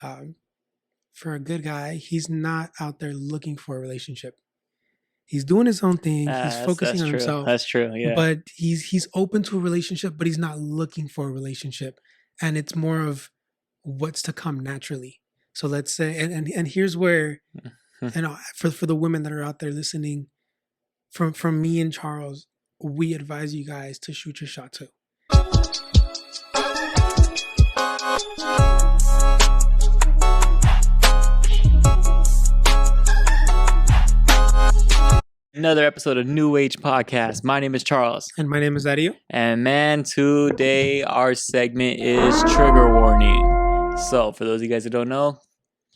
for a good guy, he's not out there looking for a relationship. He's doing his own thing. He's focusing on himself. That's true. Yeah. But he's open to a relationship, but he's not looking for a relationship. And it's more of what's to come naturally. So let's say, and here's where, for the women that are out there listening, from me and Charles, we advise you guys to shoot your shot too. Another episode of New Age Podcast. My name is Charles. And my name is Dario. And man, today our segment is trigger warning. So for those of you guys that don't know,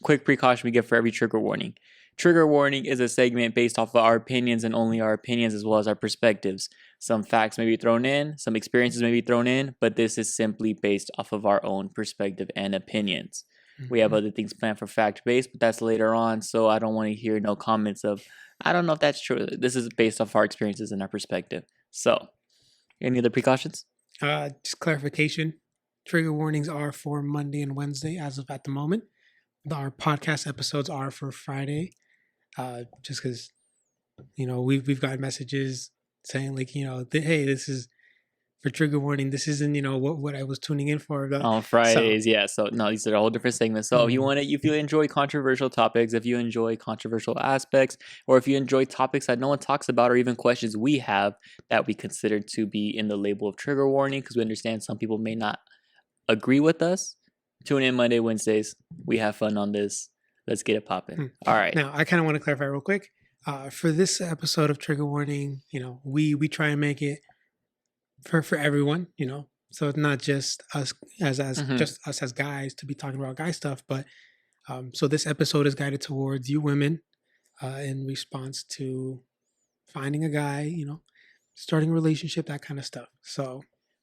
quick precaution we give for every trigger warning. Trigger warning is a segment based off of our opinions and only our opinions as well as our perspectives. Some facts may be thrown in, some experiences may be thrown in, but this is simply based off of our own perspective and opinions. Mm-hmm. We have other things planned for fact-based, but that's later on, so I don't want to hear no comments of, I don't know if that's true. This is based off our experiences and our perspective. So, any other precautions? Just clarification. Trigger warnings are for Monday and Wednesday as of at the moment. Our podcast episodes are for Friday. Just because, we've got messages saying like, hey, this is for trigger warning. This isn't, what I was tuning in for. On Fridays, yeah. So no, these are a whole different segments. So if you enjoy controversial topics, if you enjoy controversial aspects, or if you enjoy topics that no one talks about, or even questions we have that we consider to be in the label of trigger warning, because we understand some people may not agree with us, tune in Monday, Wednesdays. We have fun on this. Let's get it popping. All right. Now, I kind of want to clarify real quick. For this episode of trigger warning, we try and make it for everyone, so it's not just us just us as guys to be talking about guy stuff, but so this episode is guided towards you women in response to finding a guy, starting a relationship, that kind of stuff.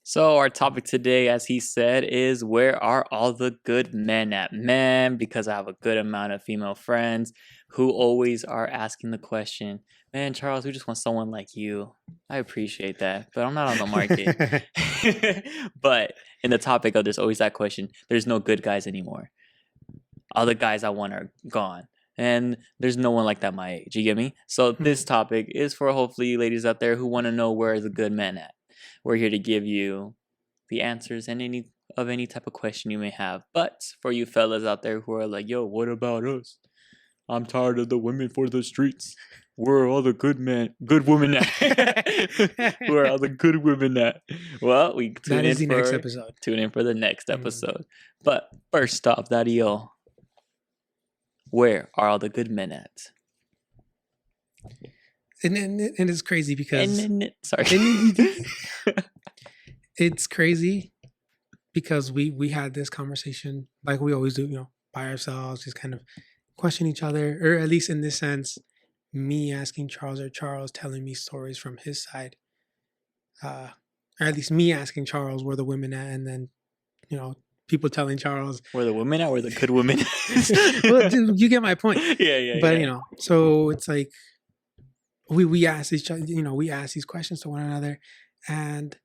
So our topic today, as he said, is where are all the good men at? Man, because I have a good amount of female friends who always are asking the question, man, Charles, we just want someone like you. I appreciate that, but I'm not on the market. But in the topic of there's always that question, there's no good guys anymore. All the guys I want are gone. And there's no one like that my age. You get me? So this topic is for hopefully you ladies out there who want to know where are the good men at. We're here to give you the answers and any type of question you may have. But for you fellas out there who are like, yo, what about us? I'm tired of the women for the streets. Where are all the good women at? Where are all the good women at? Well, next episode. Tune in for the next episode. But first off, Dario, where are all the good men at? And it's crazy because sorry. It's crazy because we had this conversation like we always do, by ourselves, just kind of question each other, or at least in this sense, me asking Charles or Charles telling me stories from his side, or at least me asking Charles where the women at, and then people telling Charles where the women at, where the good women. Well, dude, you get my point. Yeah. But so it's like. We ask each other, we ask these questions to one another. And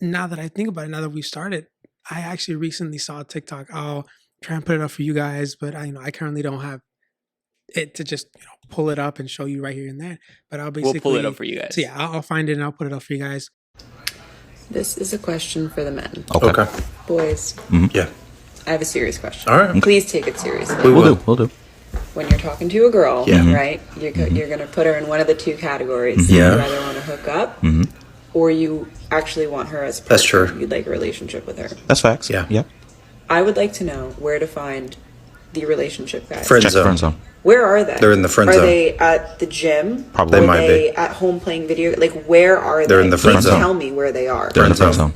now that I think about it, now that we've started, I actually recently saw a TikTok. I'll try and put it up for you guys, but I currently don't have it to just, pull it up and show you right here and there. But I'll basically... We'll pull it up for you guys. So yeah, I'll find it and I'll put it up for you guys. This is a question for the men. Okay. Boys. Mm-hmm. Yeah. I have a serious question. All right. Please take it seriously. We'll do. When you're talking to a girl, yeah. right, you're going to put her in one of the two categories. Yeah. You either want to hook up or you actually want her as a partner. That's true. You'd like a relationship with her. That's facts. Yeah. I would like to know where to find the relationship guys. Friend zone. Where are they? They're in the friend zone. Are they at the gym? Probably. They might be. At home playing video? Like, where are they? They're in the friend zone. Tell me where they are. They're in the friend zone.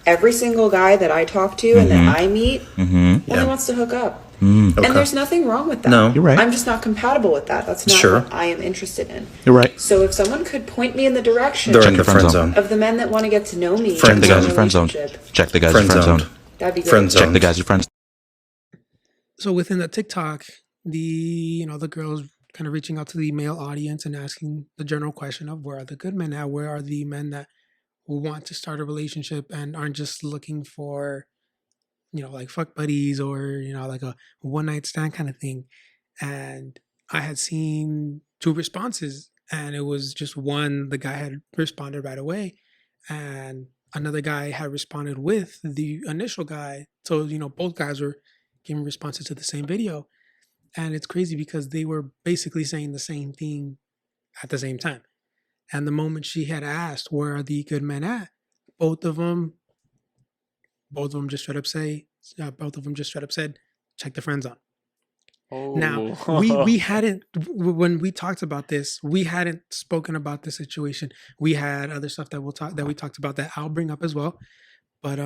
Every single guy that I talk to and that I meet only wants to hook up. Okay. And there's nothing wrong with that. No, you're right. I'm just not compatible with that. That's not what I am interested in. You're right. So if someone could point me in the direction They're in the friend zone. of the men that want to get to know me, Check the guys in friend zone. Check the guys in friend zone. That'd be great. Friend zone. Check the guys in friend zone. So within the TikTok, the girls kind of reaching out to the male audience and asking the general question of where are the good men at? Where are the men that want to start a relationship and aren't just looking for, like fuck buddies or, like a one night stand kind of thing. And I had seen 2 responses, and it was just one, the guy had responded right away, and another guy had responded with the initial guy. So, both guys were giving responses to the same video. And it's crazy because they were basically saying the same thing at the same time. And the moment she had asked, where are the good men at? Both of them just straight up said, check the friend zone. Now, we hadn't, when we talked about this, we hadn't spoken about the situation. We had other stuff that we talked about that I'll bring up as well. But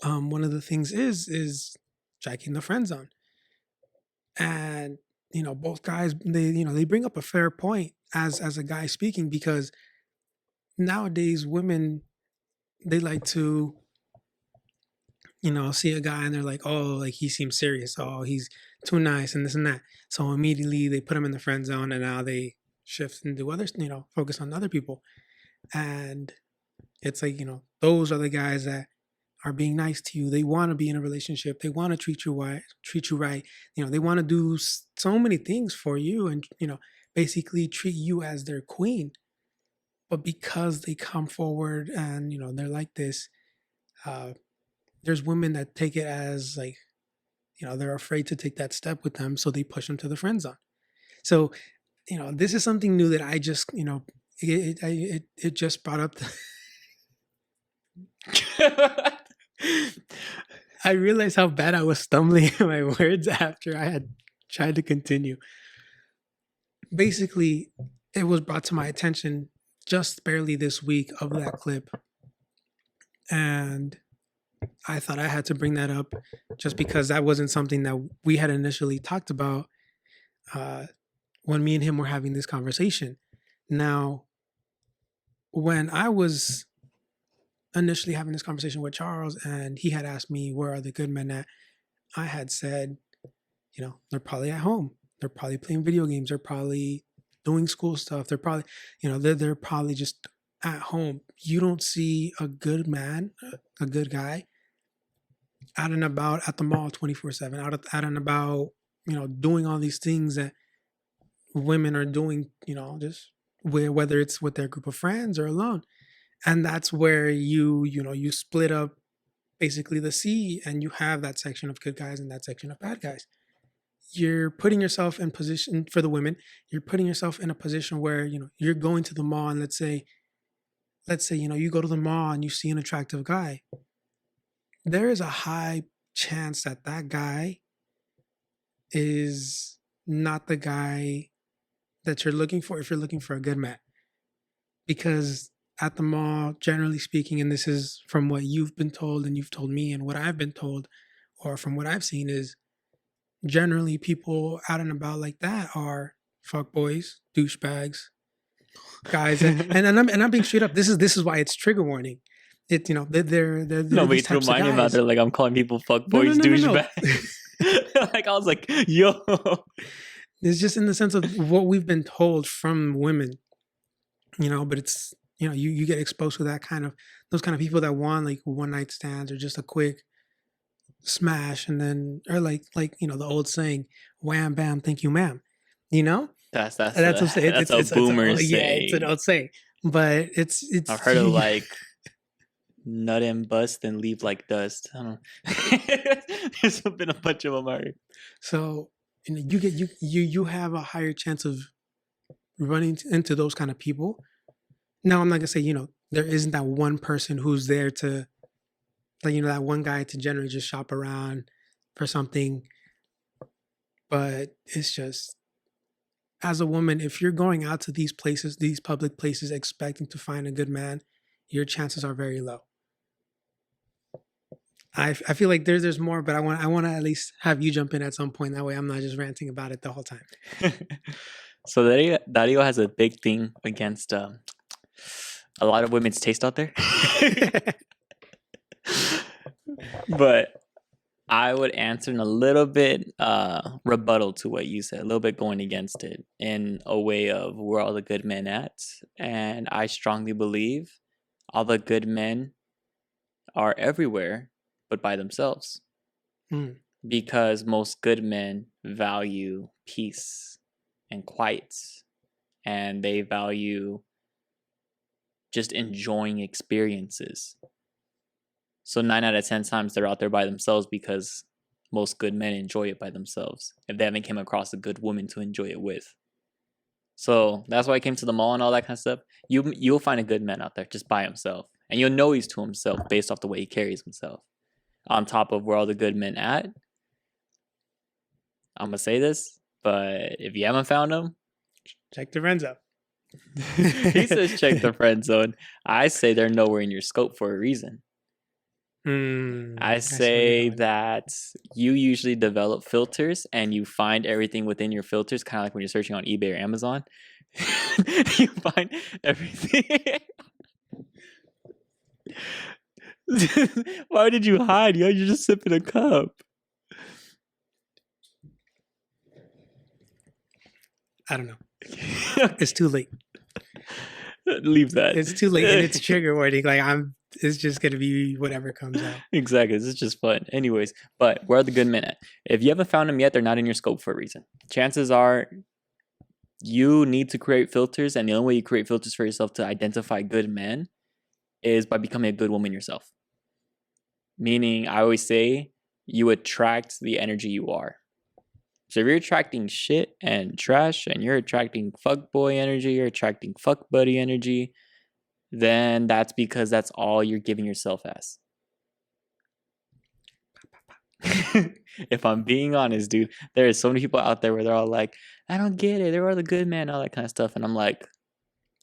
one of the things is checking the friend zone. And, both guys, they bring up a fair point as a guy speaking, because nowadays women, they like to, see a guy and they're like, oh, like he seems serious. Oh, he's too nice and this and that. So immediately they put him in the friend zone, and now they shift and do others, focus on other people. And it's like, those are the guys that are being nice to you. They want to be in a relationship. They want to treat you right. They want to do so many things for you and, basically treat you as their queen. But because they come forward and, they're like this, there's women that take it as like, they're afraid to take that step with them. So they push them to the friend zone. So, this is something new that I just, it just brought up. I realized how bad I was stumbling in my words after I had tried to continue. Basically, it was brought to my attention just barely this week of that clip. And I thought I had to bring that up just because that wasn't something that we had initially talked about when me and him were having this conversation. Now, when I was initially having this conversation with Charles and he had asked me, where are the good men at? I had said, they're probably at home. They're probably playing video games. They're probably doing school stuff. They're probably, they're probably just at home. You don't see a good man, a good guy out and about at the mall 24/7, out and about, doing all these things that women are doing, just whether it's with their group of friends or alone. And that's where you split up basically the sea, and you have that section of good guys and that section of bad guys. You're putting yourself in position for the women. You're putting yourself in a position where, you're going to the mall, and let's say, you go to the mall and you see an attractive guy. There is a high chance that that guy is not the guy that you're looking for if you're looking for a good man. Because at the mall, generally speaking, and this is from what you've been told and you've told me and what I've been told, or from what I've seen, is generally people out and about like that are fuckboys, douchebags, guys. and I'm being straight up. This is why it's trigger warning. It, they're Nobody threw mine about it. Like, I'm calling people fuckboys, douchebags. Like, I was like, yo. It's just in the sense of what we've been told from women, but it's, you get exposed to those kind of people that want like one night stands or just a quick smash, and then, or like, the old saying, wham, bam, thank you, ma'am. That's a boomer saying. Yeah, it's an old saying. But it's I've heard of like nut and bust and leave like dust. I don't know. There's been a bunch of them already. So you have a higher chance of running into those kind of people. Now, I'm not gonna say, there isn't that one person who's there to, like, that one guy to generally just shop around for something. But it's just, as a woman, if you're going out to these places, these public places, expecting to find a good man, your chances are very low. I feel like there's more, but I want to at least have you jump in at some point. That way I'm not just ranting about it the whole time. So Dario has a big thing against a lot of women's taste out there. But I would answer in a little bit rebuttal to what you said, a little bit going against it in a way of where all the good men at. And I strongly believe all the good men are everywhere, but by themselves. Mm. Because most good men value peace and quiet, and they value just enjoying experiences. So 9 out of 10 times they're out there by themselves because most good men enjoy it by themselves if they haven't came across a good woman to enjoy it with. So that's why I came to the mall and all that kind of stuff. You'll find a good man out there just by himself, and you'll know he's to himself based off the way he carries himself. On top of where all the good men at, I'm gonna say this, but if you haven't found him, Check the friend zone. he says check the friend zone. I say they're nowhere in your scope for a reason. I say that you usually develop filters and you find everything within your filters, kind of like when you're searching on eBay or Amazon. You find everything. Why did you hide? You're just sipping a cup. I don't know. It's too late. Leave that. It's too late, and it's trigger warning. Like it's just gonna be whatever comes out. Exactly. This is just fun. Anyways, but where are the good men at? If you haven't found them yet, they're not in your scope for a reason. Chances are you need to create filters, and the only way you create filters for yourself to identify good men is by becoming a good woman yourself. Meaning, I always say you attract the energy you are. So if you're attracting shit and trash and you're attracting fuckboy energy, you're attracting fuck buddy energy, then that's because that's all you're giving yourself as. If I'm being honest, dude, there are so many people out there where they're all like, I don't get it. There are the good men, all that kind of stuff. And I'm like,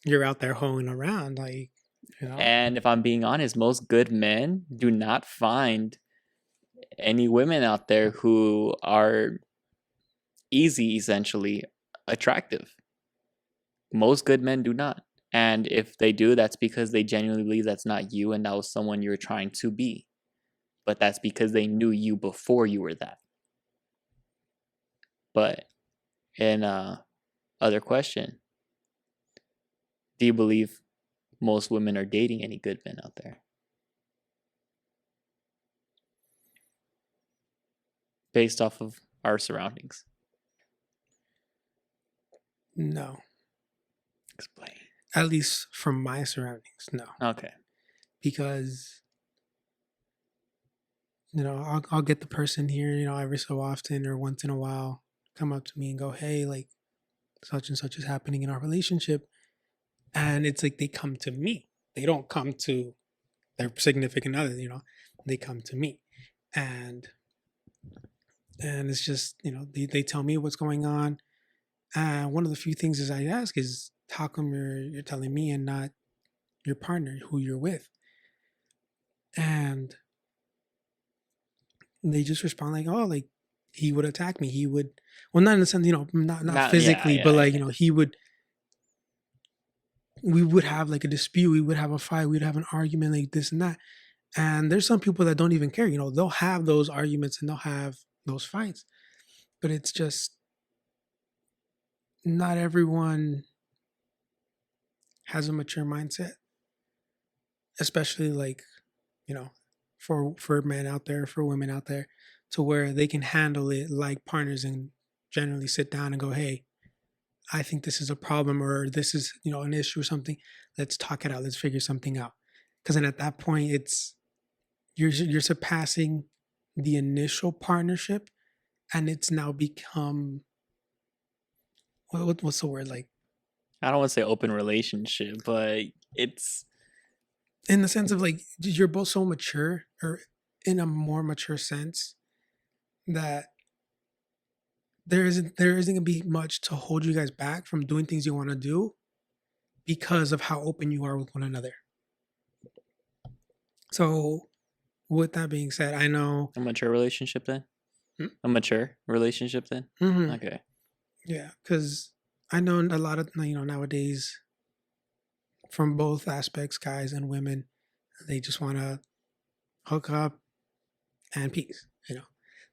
you're out there hoeing around, like, you know. And if I'm being honest, most good men do not find any women out there who are easy, essentially attractive. Most good men do not. And if they do, that's because they genuinely believe that's not you and that was someone you're trying to be. But that's because they knew you before you were that. But in other question, do you believe most women are dating any good men out there? Based off of our surroundings. No. Explain. At least from my surroundings, no. Okay. Because, you know, I'll get the person here, you know, every so often or once in a while, come up to me and go, hey, like, such and such is happening in our relationship. And it's like they come to me. They don't come to their significant other, you know. They come to me. And it's just, you know, they tell me what's going on. One of the few things is I ask is, how come you're telling me and not your partner who you're with? And they just respond like, oh, like he would attack me. He would, well, not in the sense, you know, not physically, but like, you know, we would have like a dispute. We would have a fight. We'd have an argument like this and that. And there's some people that don't even care, you know, they'll have those arguments and they'll have those fights, but it's just not everyone has a mature mindset, especially like, you know, for men out there, for women out there, to where they can handle it like partners and generally sit down and go, hey, I think this is a problem or this is, you know, an issue or something. Let's talk it out. Let's figure something out. Because then at that point, it's you're surpassing the initial partnership, and it's now become what's the word, like? I don't want to say open relationship, but it's in the sense of like you're both so mature, or in a more mature sense, that there isn't gonna be much to hold you guys back from doing things you want to do because of how open you are with one another. So with that being said, I know a mature relationship then. A mature relationship then. Mm-hmm. Okay. Yeah, because I know a lot of, you know, nowadays, from both aspects, guys and women, they just want to hook up and peace. You know,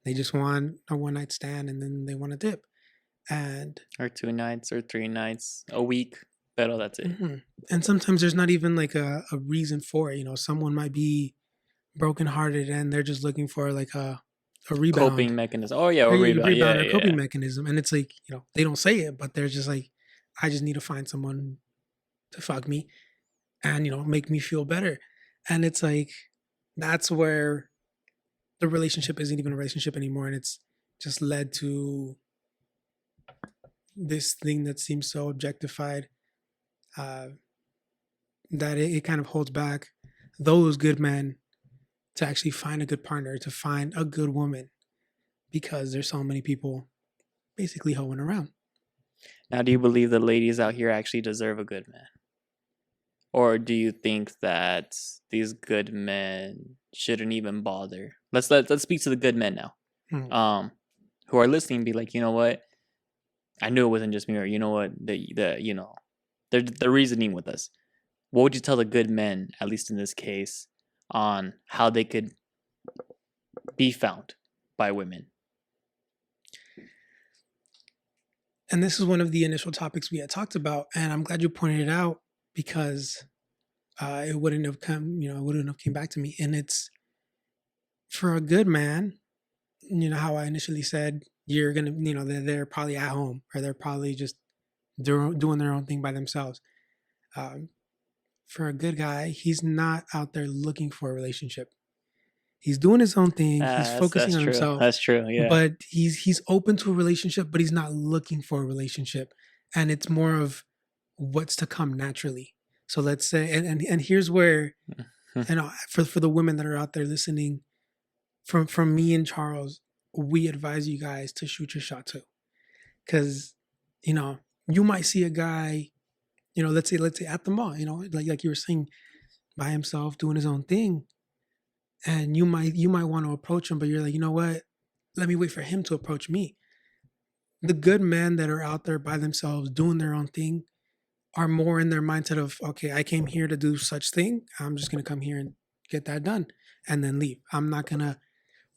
they just want a one night stand and then they want to dip, or 2 nights or 3 nights a week. But that's it. Mm-hmm. And sometimes there's not even like a reason for it. You know, someone might be brokenhearted and they're just looking for like a rebound. Coping mechanism. Oh yeah, or Or rebound. Yeah, or yeah. coping mechanism. And it's like, they don't say it, but they're just like, I just need to find someone to fuck me and, make me feel better. And it's like, that's where the relationship isn't even a relationship anymore. And it's just led to this thing that seems so objectified, that it kind of holds back those good men to actually find a good partner, to find a good woman, because there's so many people basically hoeing around. Now, do you believe the ladies out here actually deserve a good man? Or do you think that these good men shouldn't even bother? Let's speak to the good men now. Who are listening and be like, you know what? I knew it wasn't just me, or you know what? They're reasoning with us. What would you tell the good men, at least in this case, on how they could be found by women? And this is one of the initial topics we had talked about, and I'm glad you pointed it out, because it wouldn't have come, it wouldn't have came back to me. And it's, for a good man, how I initially said, you're gonna, they're probably at home, or they're probably just doing their own thing by themselves. For a good guy, he's not out there looking for a relationship. He's doing his own thing. He's focusing on himself. That's true. Yeah. But he's open to a relationship, but he's not looking for a relationship. And it's more of what's to come naturally. So let's say, and here's where, for the women that are out there listening, from me and Charles, we advise you guys to shoot your shot too. Because, you might see a guy, let's say at the mall, like you were saying, by himself doing his own thing. And you might want to approach him, but you're like, you know what? Let me wait for him to approach me. The good men that are out there by themselves doing their own thing are more in their mindset of, okay, I came here to do such thing. I'm just going to come here and get that done and then leave. I'm not going to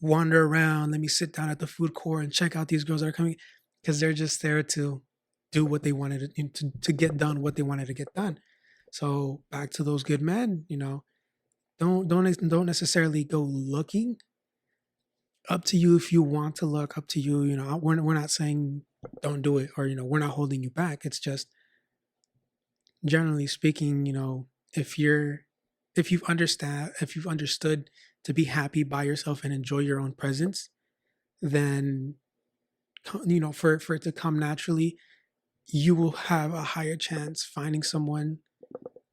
wander around. Let me sit down at the food court and check out these girls that are coming, because they're just there to do what they wanted to get done, what they wanted to get done. So back to those good men, don't necessarily go looking. Up to you if you want to look. Up to you. We're not saying don't do it, or we're not holding you back. It's just, generally speaking, if you've understood to be happy by yourself and enjoy your own presence, then for it to come naturally, you will have a higher chance finding someone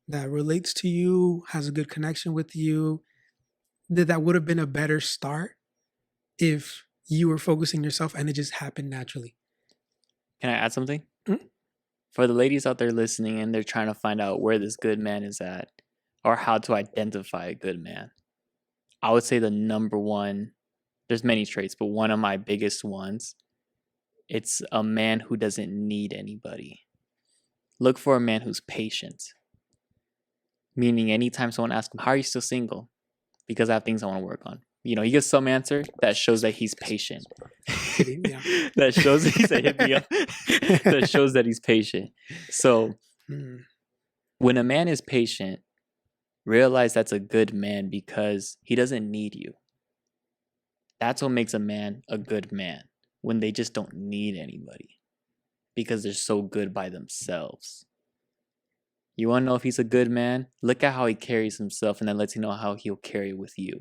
that relates to you, has a good connection with you. That would have been a better start if you were focusing yourself and it just happened naturally. Can I add something? Mm-hmm. For the ladies out there listening and they're trying to find out where this good man is at, or how to identify a good man, I would say the number one, there's many traits, but one of my biggest ones, it's a man who doesn't need anybody. Look for a man who's patient. Meaning anytime someone asks him, how are you still single? Because I have things I want to work on. He gets some answer that shows that he's patient. That shows he's a hit me up. That shows that he's patient. So when a man is patient, realize that's a good man, because he doesn't need you. That's what makes a man a good man, when they just don't need anybody, because they're so good by themselves. You want to know if he's a good man? Look at how he carries himself, and that lets you know how he'll carry with you.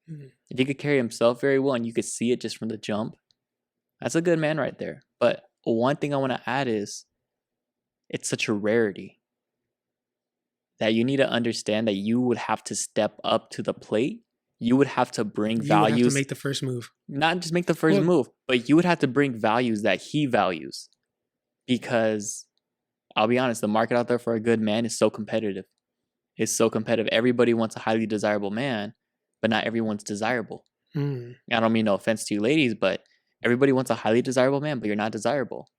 If he could carry himself very well and you could see it just from the jump, that's a good man right there. But one thing I want to add is, it's such a rarity that you need to understand that you would have to step up to the plate. You would have to bring values. You have to make the first move. Not just make the first move, but you would have to bring values that he values. Because I'll be honest, the market out there for a good man is so competitive. It's so competitive. Everybody wants a highly desirable man, but not everyone's desirable. I don't mean no offense to you ladies, but everybody wants a highly desirable man, but you're not desirable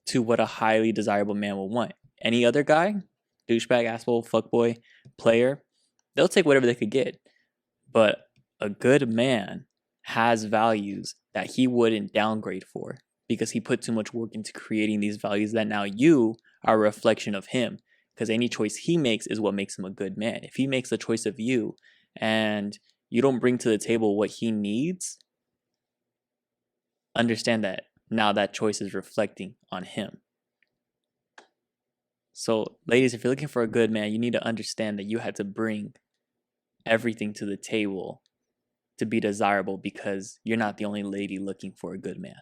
to what a highly desirable man will want. Any other guy, douchebag, asshole, fuckboy, player, they'll take whatever they could get. But a good man has values that he wouldn't downgrade for, because he put too much work into creating these values that now you are a reflection of him. Because any choice he makes is what makes him a good man. If he makes a choice of you and you don't bring to the table what he needs, understand that now that choice is reflecting on him. So, ladies, if you're looking for a good man, you need to understand that you had to bring everything to the table to be desirable, because you're not the only lady looking for a good man.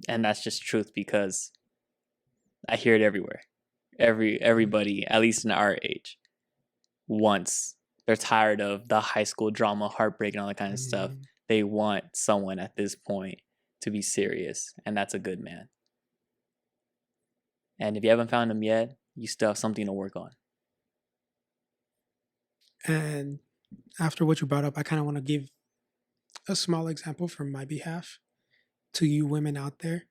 And that's just truth, because I hear it everywhere. Everybody, at least in our age, they're tired of the high school drama, heartbreak, and all that kind of stuff. They want someone at this point to be serious, and that's a good man. And if you haven't found him yet, you still have something to work on. And after what you brought up, I kind of want to give a small example from my behalf to you women out there.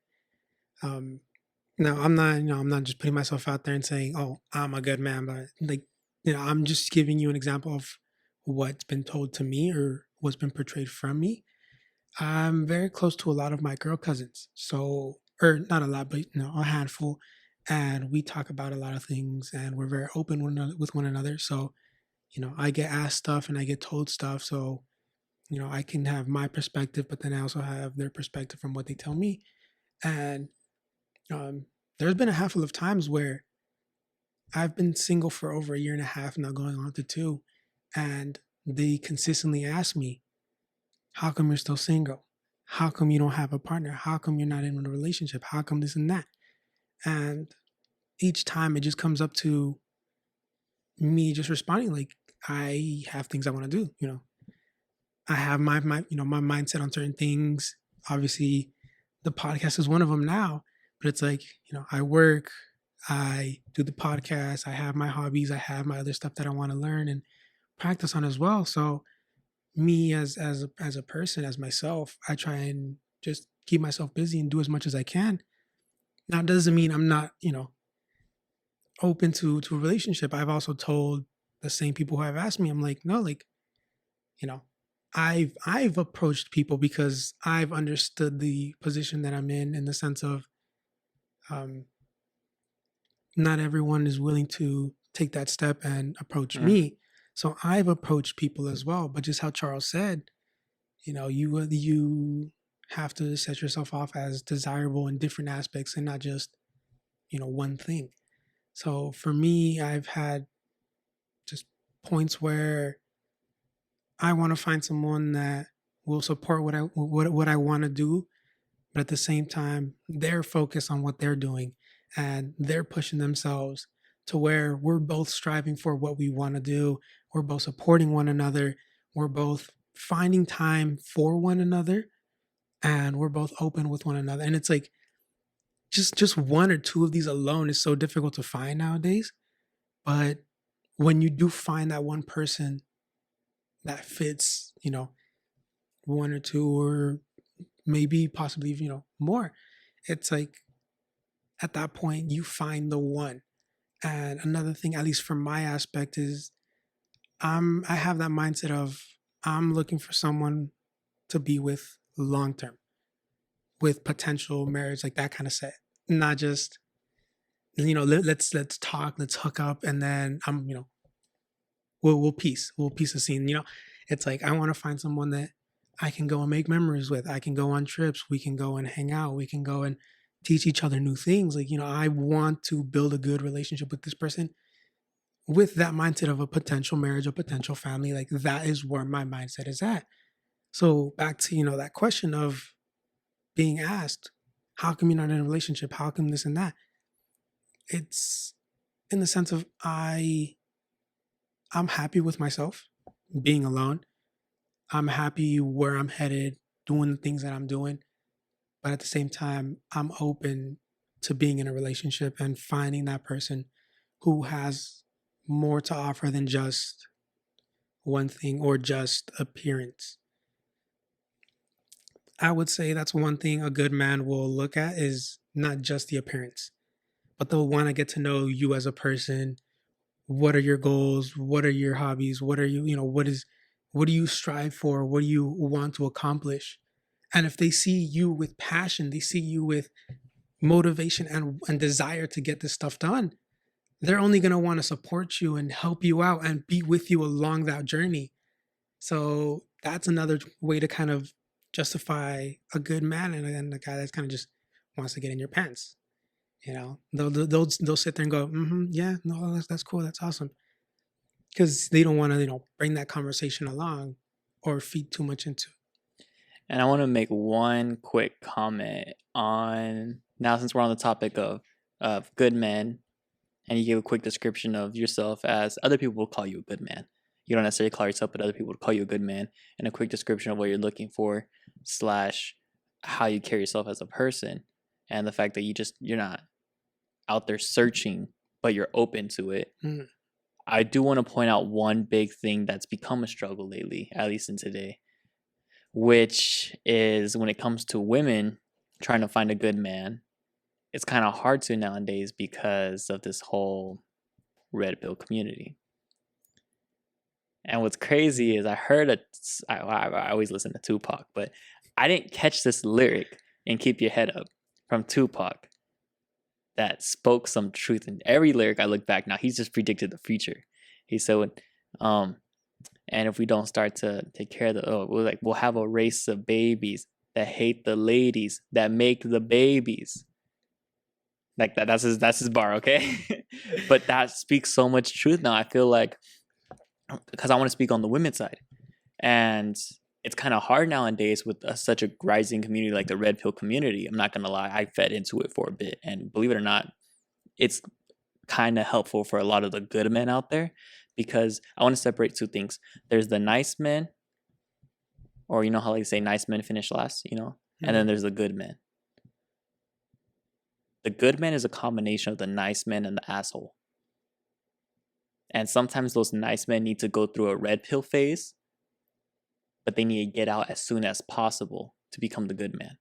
Now, I'm not just putting myself out there and saying, oh, I'm a good man, but I'm just giving you an example of what's been told to me or what's been portrayed from me. I'm very close to a lot of my girl cousins. So, or not a lot, but a handful. And we talk about a lot of things, and we're very open with one another. So, I get asked stuff and I get told stuff. So, I can have my perspective, but then I also have their perspective from what they tell me. And there's been a handful of times where I've been single for over a year and a half, now going on to 2. And they consistently ask me, how come you're still single? How come you don't have a partner? How come you're not in a relationship? How come this and that? And each time it just comes up to me just responding like, I have things I want to do. I have my my mindset on certain things. Obviously, the podcast is one of them now, but it's like, I work, I do the podcast, I have my hobbies, I have my other stuff that I want to learn and practice on as well. So me as a person, as myself, I try and just keep myself busy and do as much as I can. Now, it doesn't mean I'm not, open to a relationship. I've also told the same people who have asked me, I'm like, no, I've approached people because I've understood the position that I'm in the sense of not everyone is willing to take that step and approach me. So I've approached people as well. But just how Charles said, you have to set yourself off as desirable in different aspects and not just, one thing. So for me, I've had just points where I want to find someone that will support what I want to do, but at the same time, they're focused on what they're doing and they're pushing themselves to where we're both striving for what we want to do. We're both supporting one another. We're both finding time for one another, and we're both open with one another. And it's like just one or two of these alone is so difficult to find nowadays. But when you do find that one person that fits, one or two, or maybe possibly, more, it's like at that point you find the one. And another thing, at least from my aspect, is I have that mindset of I'm looking for someone to be with long term, with potential marriage, like that kind of set. Not just, let's talk, let's hook up, and then we'll piece the scene. It's like I want to find someone that I can go and make memories with. I can go on trips. We can go and hang out. We can go and teach each other new things. Like, I want to build a good relationship with this person with that mindset of a potential marriage, a potential family. Like, that is where my mindset is at. So back to, that question of being asked, how come you're not in a relationship? How come this and that? It's in the sense of I'm happy with myself being alone. I'm happy where I'm headed, doing the things that I'm doing. But at the same time, I'm open to being in a relationship and finding that person who has more to offer than just one thing or just appearance. I would say that's one thing a good man will look at, is not just the appearance, but they'll want to get to know you as a person. What are your goals? What are your hobbies? What are what do you strive for? What do you want to accomplish? And if they see you with passion, they see you with motivation and desire to get this stuff done, they're only going to want to support you and help you out and be with you along that journey. So that's another way to kind of justify a good man and a guy that's kind of just wants to get in your pants. You know, they'll sit there and go, yeah, no, that's cool, that's awesome, because they don't want to bring that conversation along or feed too much into. And I want to make one quick comment on now, since we're on the topic of good men, and you give a quick description of yourself as other people will call you a good man. You don't necessarily call yourself, but other people will call you a good man, and a quick description of what you're looking for / how you carry yourself as a person, and the fact that you're not out there searching, but you're open to it. I do want to point out one big thing that's become a struggle lately, at least in today, which is when it comes to women trying to find a good man. It's kind of hard to nowadays because of this whole red pill community. And what's crazy is I always listen to Tupac, but I didn't catch this lyric in Keep Your Head Up from Tupac that spoke some truth. In every lyric I look back now, he's just predicted the future. He said, and if we don't start to take care of we'll have a race of babies that hate the ladies that make the babies. Like that. That's his bar, okay? But that speaks so much truth now. I feel like, because I want to speak on the women's side, and it's kind of hard nowadays with such a rising community like the red pill community. I'm not gonna lie, I fed into it for a bit, and believe it or not, it's kind of helpful for a lot of the good men out there, because I want to separate two things. There's the nice men, or you know how they say nice men finish last, and then there's the good men. The good man is a combination of the nice men and the asshole. And sometimes those nice men need to go through a red pill phase, but they need to get out as soon as possible to become the good man.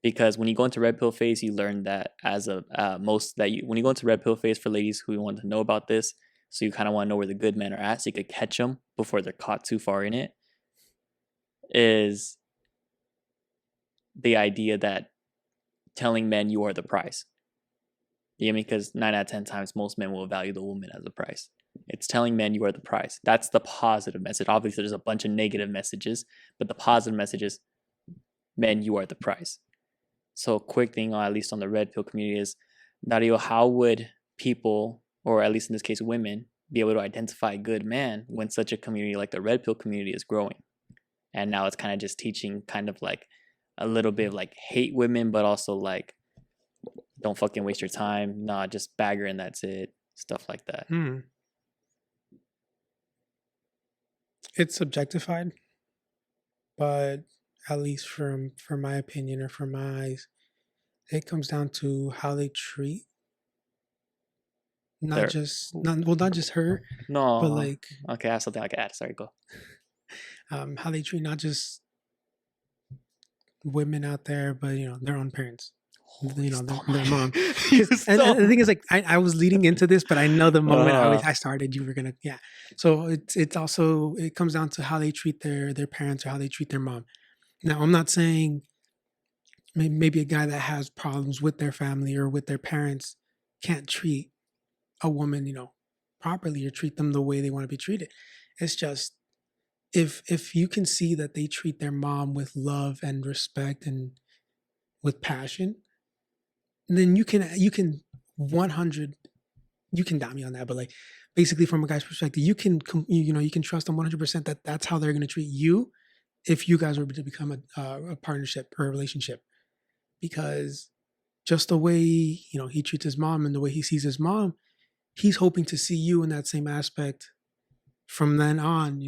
Because when you go into red pill phase, you learn that when you go into red pill phase, for ladies who want to know about this, so you kind of want to know where the good men are at, so you could catch them before they're caught too far in it, is the idea that telling men you are the prize. You know what I mean? Because 9 out of 10 times, most men will value the woman as a prize. It's telling men you are the prize. That's the positive message. Obviously, there's a bunch of negative messages, but the positive message is, men, you are the prize. So a quick thing, at least on the red pill community, is, Dario, how would people, or at least in this case women, be able to identify a good man when such a community like the red pill community is growing? And now it's kind of just teaching kind of like a little bit of like hate women, but also like, don't fucking waste your time. Nah, just bag her and that's it. Stuff like that. It's objectified, but at least from my opinion or from my eyes, it comes down to how they treat not just her, No, but like, okay, I have something I can add. Sorry, go. How they treat not just women out there, but their own parents. Their mom. And the thing is, like, I was leading into this, but I know the moment I started, you were gonna, yeah. So it's also, it comes down to how they treat their parents or how they treat their mom. Now, I'm not saying maybe a guy that has problems with their family or with their parents can't treat a woman, properly, or treat them the way they want to be treated. It's just, if you can see that they treat their mom with love and respect and with passion, then you can 100, you can doubt me on that, but like, basically from a guy's perspective, you can trust them 100% that that's how they're going to treat you if you guys were to become a partnership or a relationship. Because just the way he treats his mom and the way he sees his mom, he's hoping to see you in that same aspect from then on,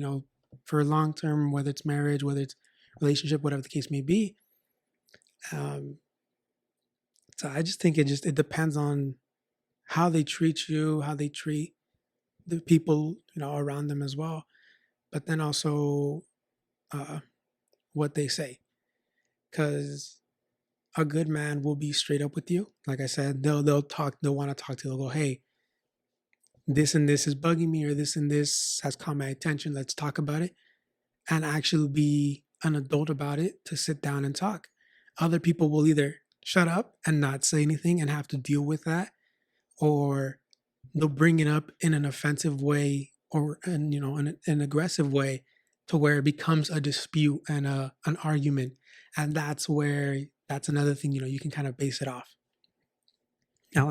for long term, whether it's marriage, whether it's relationship, whatever the case may be. So I just think it depends on how they treat you, how they treat the people, around them as well. But then also what they say. Because a good man will be straight up with you. Like I said, they'll want to talk to you. They'll go, hey, this and this is bugging me, or this and this has caught my attention. Let's talk about it. And actually be an adult about it, to sit down and talk. Other people will either shut up and not say anything and have to deal with that, or they'll bring it up in an offensive way or in an aggressive way to where it becomes a dispute and an argument, and that's another thing you can kind of base it off. Now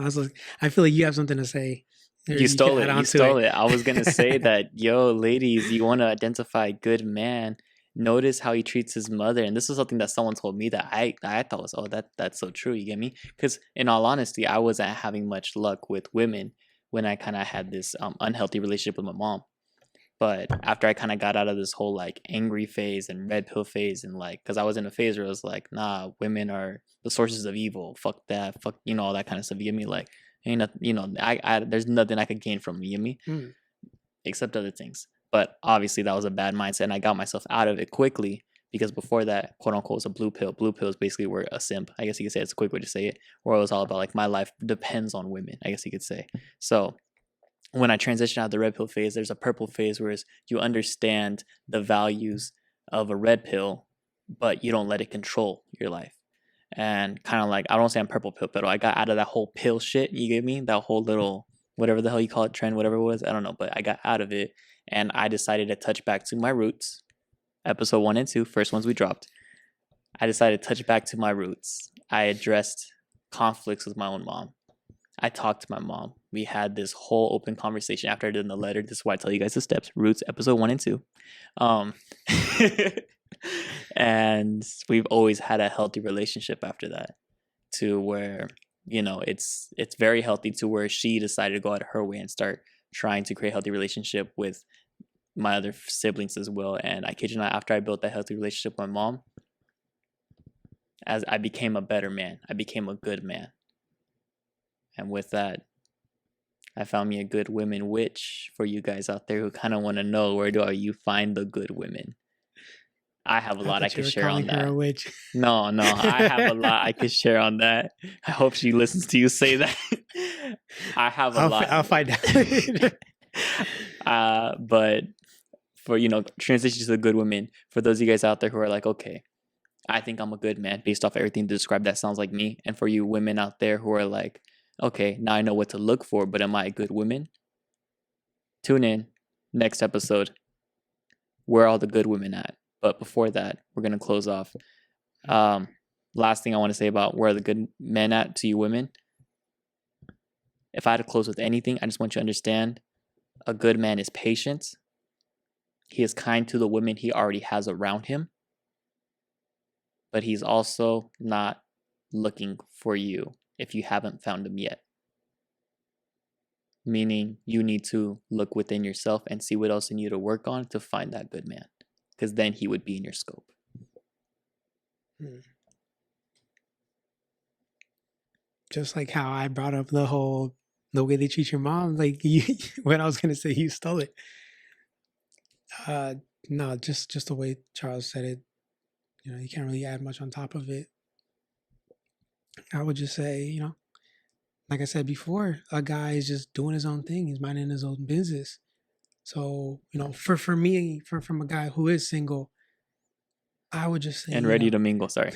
I feel like you have something to say. You stole it. You stole it. I was gonna say that, yo, ladies, you want to identify a good man. Notice how he treats his mother, and this is something that someone told me that I thought was, that's so true. You get me? Because in all honesty, I wasn't having much luck with women when I kind of had this unhealthy relationship with my mom. But after I kind of got out of this whole like angry phase and red pill phase, and like, because I was in a phase where I was like, nah, women are the sources of evil. Fuck that. Fuck, all that kind of stuff. You get me? Like, ain't nothing, there's nothing I could gain from me, you get me? Except other things. But obviously that was a bad mindset, and I got myself out of it quickly, because before that, quote unquote, was a blue pill. Blue pill is basically where a simp, I guess you could say, it's a quick way to say it, where it was all about like my life depends on women, I guess you could say. So when I transitioned out of the red pill phase, there's a purple phase, whereas you understand the values of a red pill, but you don't let it control your life. And kind of like, I don't say I'm purple pill, but I got out of that whole pill shit, you get me? That whole little, whatever the hell you call it, trend, whatever it was, I don't know, but I got out of it, and I decided to touch back to my roots. Episode 1 and 2, first ones we dropped. I decided to touch back to my roots. I addressed conflicts with my own mom. I talked to my mom. We had this whole open conversation after I did the letter. This is why I tell you guys the steps. Roots, episode 1 and 2. And we've always had a healthy relationship after that, to where, it's very healthy, to where she decided to go out of her way and start trying to create a healthy relationship with my other siblings as well. And I kid you not, after I built that healthy relationship with my mom, as I became a better man, I became a good man. And with that, I found me a good women, which for you guys out there who kind of want to know, where do you find the good women? I have a lot I could share on that. No, I have a lot I could share on that. I hope she listens to you say that. I have a lot. I'll find out. But for, transition to the good women, for those of you guys out there who are like, okay, I think I'm a good man based off everything to describe that sounds like me. And for you women out there who are like, okay, now I know what to look for, but am I a good woman? Tune in next episode. Where are all the good women at? But before that, we're going to close off. Last thing I want to say about where are the good men at to you women. If I had to close with anything, I just want you to understand a good man is patient. He is kind to the women he already has around him. But he's also not looking for you if you haven't found him yet. Meaning you need to look within yourself and see what else you need to work on to find that good man. Because then he would be in your scope. Just like how I brought up the way they treat your mom, like when I was going to say you stole it. No, just the way Charles said it. You can't really add much on top of it. I would just say, like I said before, a guy is just doing his own thing. He's minding his own business. So, for me, from a guy who is single, I would just say... And ready to mingle, sorry.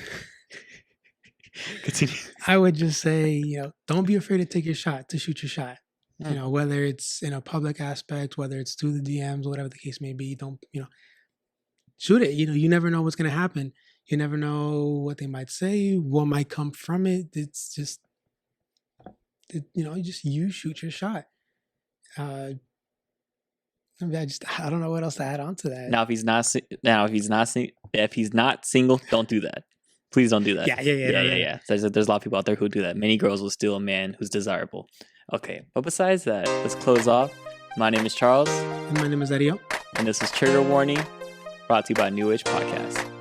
Continue. I would just say, don't be afraid to take your shot, to shoot your shot. Whether it's in a public aspect, whether it's through the DMs, whatever the case may be, don't, shoot it. You never know what's going to happen. You never know what they might say, what might come from it. It's just, you shoot your shot. I don't know what else to add on to that. Now, if he's not single, don't do that. Please don't do that. Yeah. There's a lot of people out there who do that. Many girls will steal a man who's desirable. Okay, but besides that, let's close off. My name is Charles. And my name is Dario. And this is Trigger Warning, brought to you by New Age Podcast.